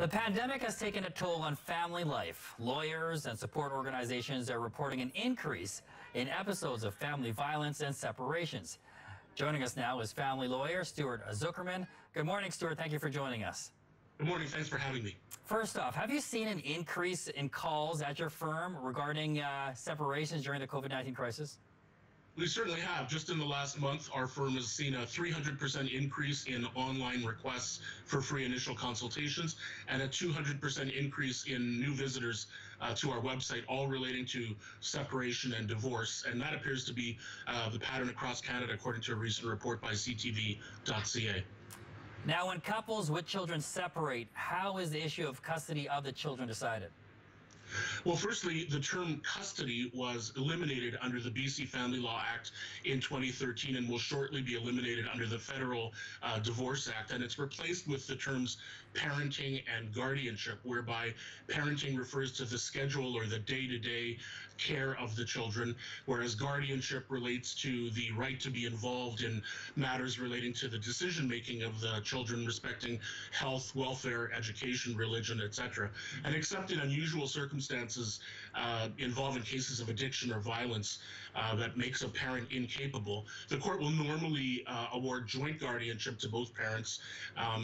The pandemic has taken a toll on family life. Lawyers and support organizations are reporting an increase in episodes of family violence and separations. Joining us now is family lawyer Stuart Zukerman. Good morning, Stuart. Thank you for joining us. Good morning. Thanks for having me. First off, have you seen an increase in calls at your firm regarding separations during the COVID-19 crisis? We certainly have. Just in the last month, our firm has seen a 300% increase in online requests for free initial consultations and a 200% increase in new visitors to our website, all relating to separation and divorce. And that appears to be the pattern across Canada, according to a recent report by ctv.ca. Now, when couples with children separate, how is the issue of custody of the children decided? Well, firstly, the term custody was eliminated under the BC Family Law Act in 2013 and will shortly be eliminated under the Federal Divorce Act. And it's replaced with the terms parenting and guardianship, whereby parenting refers to the schedule or the day-to-day care of the children, whereas guardianship relates to the right to be involved in matters relating to the decision-making of the children respecting health, welfare, education, religion, etc. And except in unusual circumstances involving cases of addiction or violence that makes a parent incapable, the court will normally award joint guardianship to both parents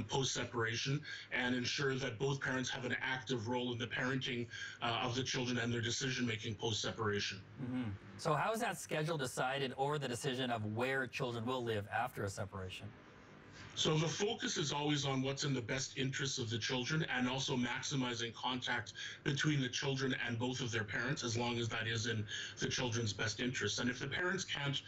post-separation and ensure that both parents have an active role in the parenting of the children and their decision-making post-separation. Mm-hmm. So how is that schedule decided, or the decision of where children will live after a separation? So the focus is always on what's in the best interests of the children and also maximizing contact between the children and both of their parents, as long as that is in the children's best interests. And if the parents can't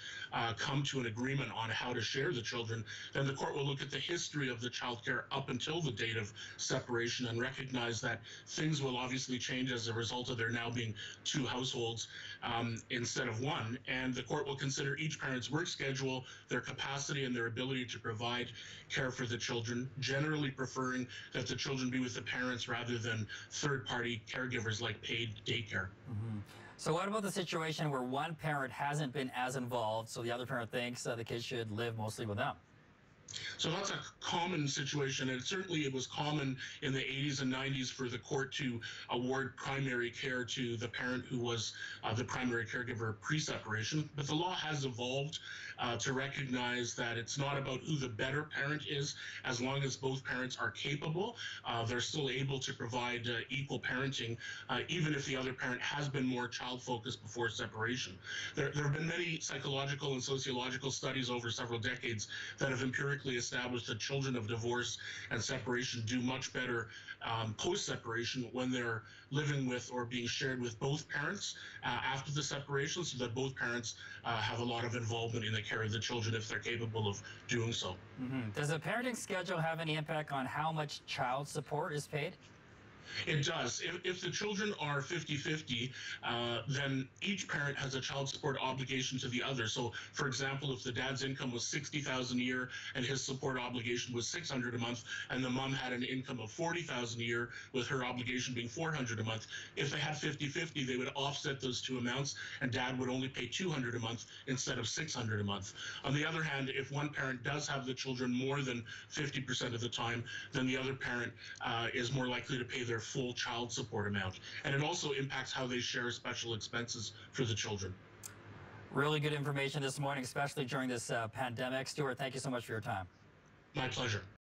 come to an agreement on how to share the children, then the court will look at the history of the child care up until the date of separation and recognize that things will obviously change as a result of there now being two households instead of one. And the court will consider each parent's work schedule, their capacity, and their ability to provide care for the children, generally preferring that the children be with the parents rather than third-party caregivers like paid daycare. Mm-hmm. So what about the situation where one parent hasn't been as involved, so the other parent thinks the kids should live mostly with them? So that's a common situation, and certainly it was common in the 80s and 90s for the court to award primary care to the parent who was the primary caregiver pre-separation. But the law has evolved to recognize that it's not about who the better parent is. As long as both parents are capable, they're still able to provide equal parenting, even if the other parent has been more child-focused before separation. There have been many psychological and sociological studies over several decades that have empirically established that children of divorce and separation do much better post-separation when they're living with or being shared with both parents after the separation, so that both parents have a lot of involvement in the care of the children if they're capable of doing so. Mm-hmm. Does the parenting schedule have any impact on how much child support is paid? It does. If the children are 50-50, then each parent has a child support obligation to the other. So, for example, if the dad's income was $60,000 a year and his support obligation was $600 a month, and the mom had an income of $40,000 a year with her obligation being $400 a month, if they had 50-50, they would offset those two amounts, and dad would only pay $200 a month instead of $600 a month. On the other hand, if one parent does have the children more than 50% of the time, then the other parent is more likely to pay their full child support amount. And it also impacts how they share special expenses for the children. Really good information this morning, especially during this pandemic. Stuart, thank you so much for your time. My pleasure.